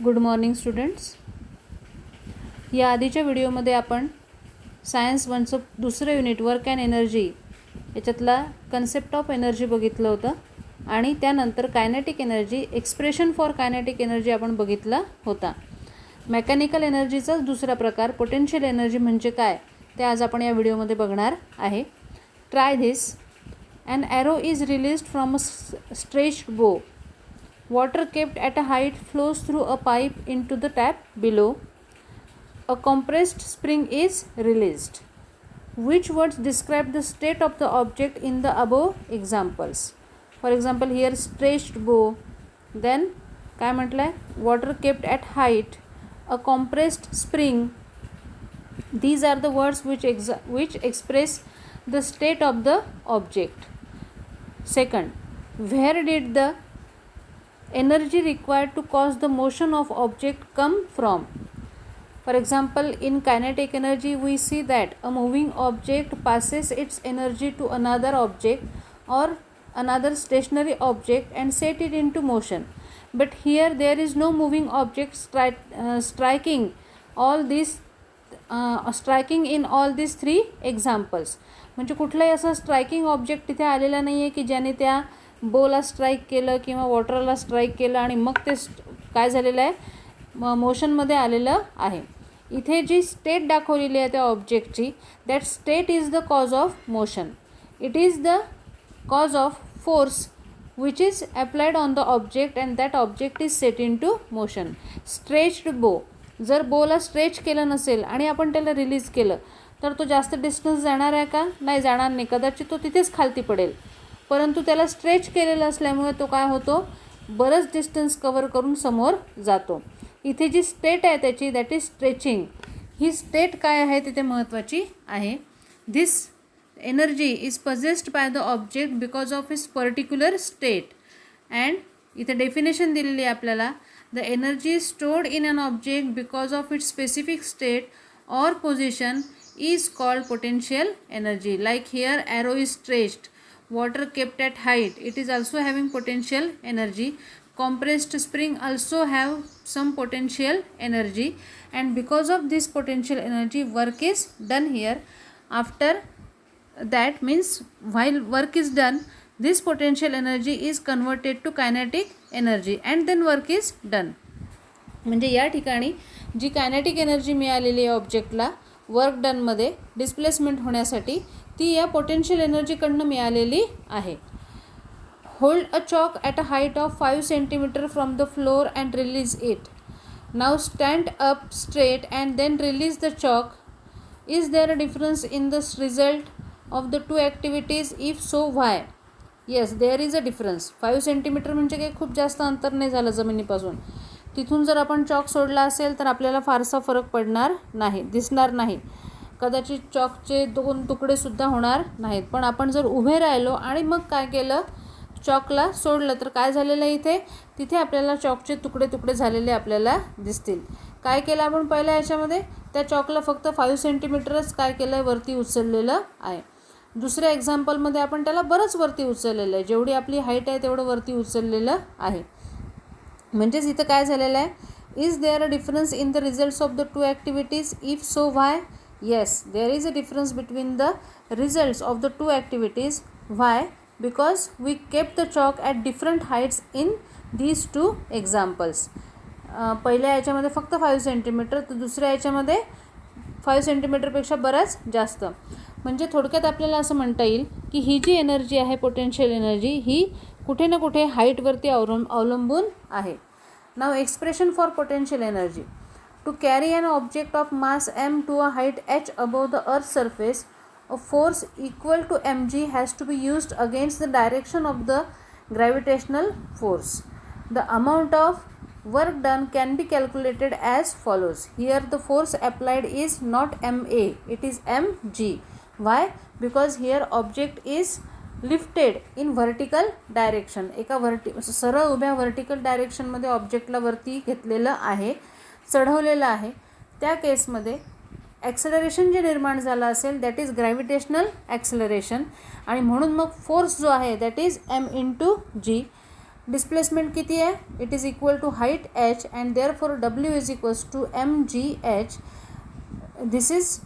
Good morning students. या आधीच्या व्हिडिओमध्ये आपण सायन्स 1चं दुसरं युनिट वर्क अँड एनर्जी याच्यातला कन्सेप्ट ऑफ एनर्जी बघितलं होतं आणि त्यानंतर kinetic energy, expression for kinetic energy आपण बघितला होता. मेकॅनिकल एनर्जीचाच दुसरा प्रकार पोटेन्शियल एनर्जी म्हणजे काय ते आज आपण या व्हिडिओमध्ये बघणार आहे. Try this. An arrow is released from a stretched bow. Water kept at a height flows through a pipe into the tap below. A compressed spring is released. Which words describe the state of the object in the above examples? For example, here stretched bow. Then काय म्हटलंय? Water kept at height. A compressed spring. These are the words which express the state of the object. Second, where did the energy required to cause the motion of object come from? For example, in kinetic energy we see that a moving object passes its energy to another object or another stationary object and set it into motion. But here there is no moving object striking in all these three examples. म्हणजे कुठलाही असा striking object तिथे आलेला नाही आहे की ज्याने त्या बोला स्ट्राईक केलं किंवा वॉटरला स्ट्राईक केलं आणि मग ते काय झालेलं आहे, मोशनमध्ये आलेलं आहे. इथे जी स्टेट दाखवलेली आहे त्या ऑब्जेक्टची, that state is the cause of motion. It is the cause of force which is applied on the object and that object is set in to motion. Stretched bow, जर बोला स्ट्रेच केलं नसेल आणि आपण त्याला रिलीज केलं तर तो जास्त डिस्टन्स जाणार आहे का? नाही, जाणार नाही. कदाचित तो तिथेच खालती पडेल. परंतु त्याला स्ट्रेच केलेलं असल्यामुळे तो काय होतो, बरंच डिस्टन्स कवर करून समोर जातो. इथे जी स्टेट आहे त्याची, दॅट इज स्ट्रेचिंग. ही स्टेट काय आहे तिथे महत्त्वाची आहे. This energy is possessed by the object because of its particular state. And इथे डेफिनेशन दिलेली आहे आपल्याला. The energy is stored in an object because of its specific state or position is called potential energy. Like here, arrow is stretched, water kept at height, it is also having potential energy. Compressed spring also have some potential energy, and because of this potential energy work is done here. After that, means while work is done, this potential energy is converted to kinetic energy and then work is done. म्हणजे या ठिकाणी जी kinetic energy मिळालेली आहे ऑब्जेक्टला work डनमध्ये displacement होण्यासाठी, ती या potential एनर्जीकडनं मिळालेली आहे. Hold a chalk at a height of 5 centimetre from the floor and release it. Now stand up straight and then release the chalk. Is there a difference in the result of the two activities? If so why? Yes, there is a difference. 5 centimetre म्हणजे काही खूप जास्त अंतर नाही झालं जमिनीपासून. तिथून जर आपण चॉक सोडला असेल तर आपल्याला फारसा फरक पडणार नाही, दिसणार नाही. कदाचित चॉकचे 2 तुकडेसुद्धा होणार नाहीत. पण आपण जर उभे राहिलो आणि मग काय केलं, चॉकला सोडलं तर काय झालेलं आहे, तिथे आपल्याला चॉकचे तुकडे झालेले आपल्याला दिसतील. काय केलं आपण पहिल्या याच्यामध्ये, त्या चॉकला फक्त 5 सेंटीमीटरच काय केलं आहे, वरती उचललेलं आहे. दुसऱ्या एक्झाम्पलमध्ये आपण त्याला बरंच वरती उचललेलं आहे. जेवढी आपली हाईट आहे तेवढं वरती उचललेलं आहे. म्हणजेच इथं काय झालेलं आहे, is there a difference in the results of the two activities? If so why? Yes, there is a difference between the results of the two activities. Why? Because we kept the chalk at different heights in these two examples. पहिल्या याच्यामध्ये फक्त 5 centimetre, तर दुसऱ्या याच्यामध्ये 5 सेंटीमीटरपेक्षा बराच जास्त. म्हणजे थोडक्यात आपल्याला असं म्हणता येईल की ही जी एनर्जी आहे पोटेन्शियल एनर्जी, ही कुठे ना कुठे हाईटवरती अवलंबून आहे. नाव expression for potential energy. To carry an object of mass m to a height h above the earth surface, a force equal to mg has to be used against the direction of the gravitational force. The amount of work done can be calculated as follows. Here the force applied is not ma, it is mg. Why? Because here object is lifted in vertical direction. एका सरळ उभ्या vertical डायरेक्शनमध्ये ऑब्जेक्टला वरती घेतलेलं आहे, चढवलेलं आहे. त्या केसमध्ये ॲक्सेलरेशन जे निर्माण झालं असेल दॅट इज ग्रॅव्हिटेशनल ॲक्सेलरेशन, आणि म्हणून मग फोर्स जो आहे that is m into g. Displacement किती आहे, it is equal to height h and therefore W is equals to mgh. This is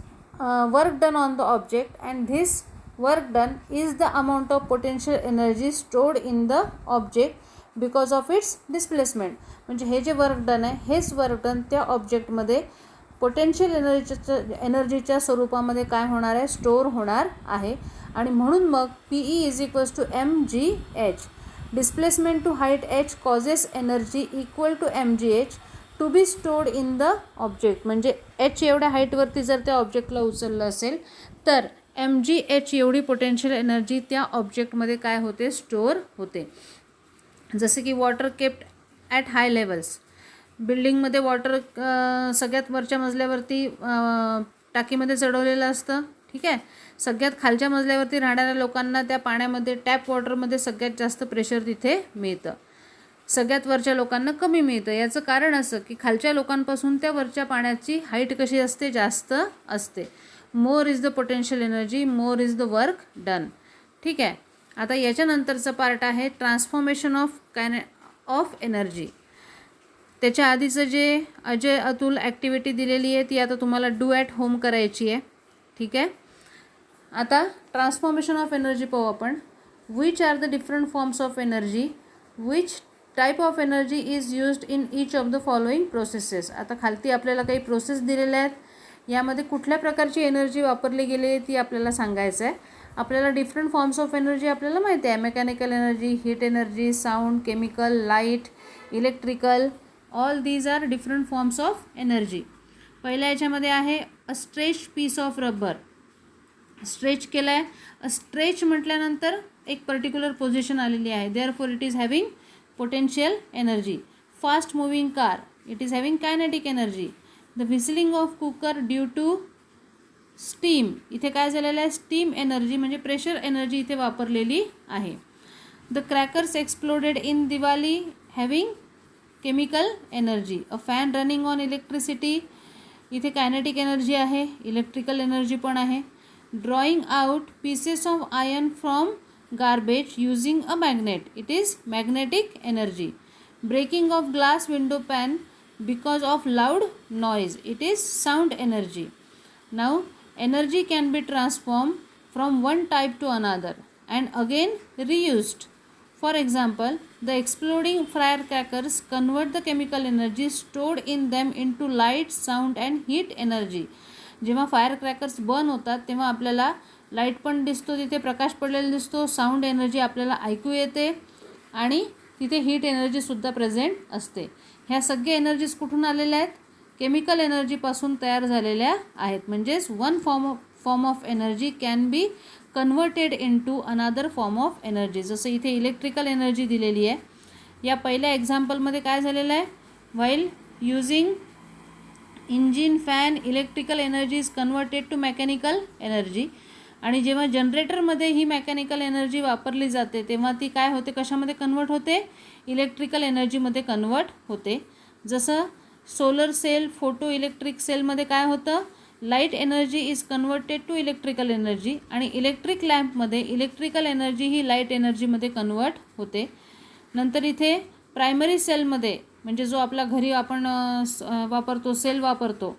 work done on the object and this work done is the amount of potential energy stored in the object because of its displacement. म्हणजे हे जे work done आहे हेच work done त्या ऑब्जेक्टमध्ये potential एनर्जीच्या स्वरूपामध्ये काय होणार आहे, स्टोअर होणार आहे. आणि म्हणून मग PE is equals to mgh. Displacement to height h causes energy equal to mgh to be stored in the object. म्हणजे h एवढ्या हाईटवरती जर त्या ऑब्जेक्टला उचललं असेल तर mgh एवढी पोटेन्शियल एनर्जी त्या ऑब्जेक्टमध्ये काय होते, स्टोअर होते. जसे की water kept at high levels. बिल्डिंगमध्ये वॉटर सगळ्यात वरच्या मजल्यावरती टाकीमध्ये चढवलेलं असतं, ठीक आहे. सगळ्यात खालच्या मजल्यावरती राहणाऱ्या लोकांना त्या पाण्यामध्ये टॅप वॉटरमध्ये सगळ्यात जास्त प्रेशर तिथे मिळतं, सगळ्यात वरच्या लोकांना कमी मिळतं. याचं कारण असं की खालच्या लोकांपासून त्या वरच्या पाण्याची हाईट कशी असते, जास्त असते. More is the potential energy, more is the work done. ठीक आहे. आता याच्यानंतरचं पार्ट आहे ट्रान्सफॉर्मेशन ऑफ एनर्जी. त्याच्या आधीचं जे अजय अतुल ॲक्टिव्हिटी दिलेली आहे ती आता तुम्हाला डू ॲट होम करायची आहे, ठीक आहे. आता ट्रान्सफॉर्मेशन ऑफ एनर्जी पाहू आपण. Which are the different forms of energy, which type of energy is used in each of the following processes. आता खालती आपल्याला काही प्रोसेस दिलेल्या आहेत, यामध्ये कुठल्या प्रकारची एनर्जी वापरली गेली आहे ती आपल्याला सांगायचं आहे. आपल्याला डिफरंट फॉर्म्स ऑफ एनर्जी आपल्याला माहिती आहे, mechanical energy, heat energy, sound, chemical, light, electrical, all these are different forms of energy. पहिल्या याच्यामध्ये आहे a stretch piece of rubber. Stretch केला आहे, स्ट्रेच म्हटल्यानंतर एक पर्टिक्युलर पोझिशन आलेली आहे, therefore it is having potential energy. Fast moving car, it is having kinetic energy. The whistling of cooker due to steam, इथे काय झालेलं आहे, स्टीम एनर्जी म्हणजे प्रेशर एनर्जी इथे वापरलेली आहे. The crackers exploded in Diwali, having chemical energy. A fan running on electricity, इथे kinetic energy आहे, इलेक्ट्रिकल एनर्जी पण आहे. Drawing out pieces of iron from garbage using a magnet, it is magnetic energy. Breaking of glass window pane because of loud noise, it is sound energy. Now energy can be transformed from one type to another and again reused. For example, the exploding firecrackers convert the chemical energy stored in them into light, sound and heat energy. जेव्हा फायरक्रॅकर्स burn होतात तेव्हा आपल्याला light पण दिसतो, तिथे प्रकाश पडलेला दिसतो, sound energy आपल्याला ऐकू येते आणि तिथे हीट एनर्जीसुद्धा प्रेझेंट असते. ह्या सगळ्या एनर्जीज कुठून आलेल्या आहेत, केमिकल एनर्जीपासून तयार झालेल्या आहेत. म्हणजेच one form of energy can be converted into another form of energy. जसं इथे इलेक्ट्रिकल एनर्जी दिलेली आहे. या पहिल्या एक्झाम्पलमध्ये काय झालेलं आहे, while using engine, fan, electrical energy is converted to mechanical energy. आणि जेव्हा जनरेटरमध्ये ही मेकॅनिकल एनर्जी वापरली जाते तेव्हा ती काय होते, कशामध्ये कन्वर्ट होते, इलेक्ट्रिकल एनर्जीमध्ये कन्वर्ट होते. जसं सोलर सेल, फोटो इलेक्ट्रिक सेलमध्ये काय होतं, light energy is converted to electrical energy. आणि इलेक्ट्रिक लॅम्पमध्ये इलेक्ट्रिकल एनर्जी ही लाईट एनर्जीमध्ये कन्वर्ट होते. नंतर इथे प्रायमरी सेलमध्ये म्हणजे जो आपला घरी आपण वापरतो, सेल वापरतो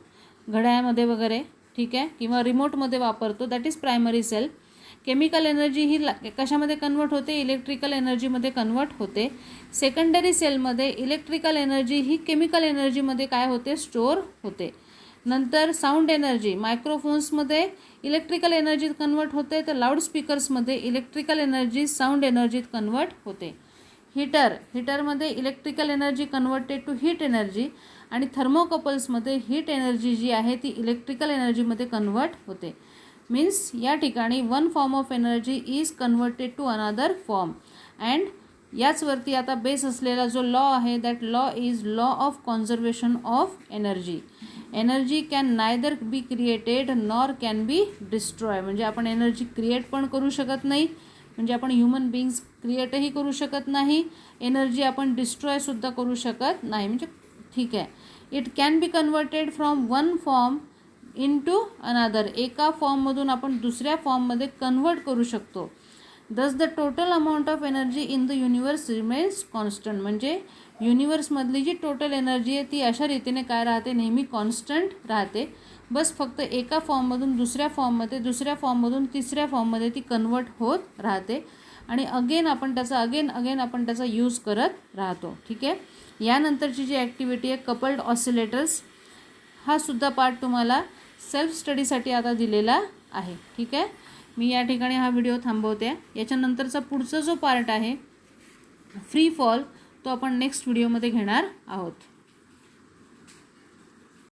घड्याळामध्ये वगैरे, ठीक आहे, किंवा रिमोटमध्ये वापरतो, that is primary cell. Chemical energy ही कशामध्ये कन्वर्ट होते, इलेक्ट्रिकल एनर्जीमध्ये कन्वर्ट होते. सेकंडरी सेलमध्ये इलेक्ट्रिकल एनर्जी ही केमिकल एनर्जीमध्ये काय होते, स्टोअर होते. नंतर साऊंड एनर्जी मायक्रोफोन्समध्ये इलेक्ट्रिकल एनर्जीत कन्वर्ट होते, तर लाऊडस्पीकर्समध्ये इलेक्ट्रिकल एनर्जी साऊंड एनर्जीत कन्वर्ट होते. हीटरमध्ये electrical energy converted to heat energy. आणि थर्मोकपल्समध्ये हीट एनर्जी जी आहे ती इलेक्ट्रिकल एनर्जीमध्ये कन्वर्ट होते. मीन्स या ठिकाणी one form of energy is converted to another form. And याचवरती आता बेस असलेला जो लॉ आहे, that law is law of conservation of energy. Energy can neither be created nor can be destroy. म्हणजे आपण एनर्जी क्रिएट पण करू शकत नाही, म्हणजे आपण ह्युमन बिईंग्स क्रिएटही करू शकत नाही, एनर्जी आपण डिस्ट्रॉयसुद्धा करू शकत नाही. म्हणजे ठीक आहे, it can be converted from one form into another. एका फॉर्ममधून आपण दुसऱ्या फॉर्ममध्ये कन्वर्ट करू शकतो. दस the total amount of energy in the universe remains constant. म्हणजे युनिवर्समधली जी टोटल एनर्जी आहे ती अशा रीतीने काय राहते, नेहमी कॉन्स्टंट राहते. बस फक्त एका फॉर्ममधून दुसऱ्या फॉर्ममध्ये, दुसऱ्या फॉर्ममधून तिसऱ्या फॉर्ममध्ये ती कन्वर्ट होत राहते आणि अगेन आपण त्याचा यूज करत राहतो. ठीक आहे. यानंतरची जी ॲक्टिव्हिटी आहे कपल्ड ऑसिलेटर्स, हा सुद्धा पार्ट तुम्हाला सेल्फ स्टडीसाठी आता दिलेला आहे. ठीक आहे. मी या ठिकाणी हा व्हिडिओ थांबवते. याच्यानंतरचा पुढचा जो पार्ट आहे फ्री फॉल, तो आपण नेक्स्ट व्हिडिओमध्ये घेणार आहोत.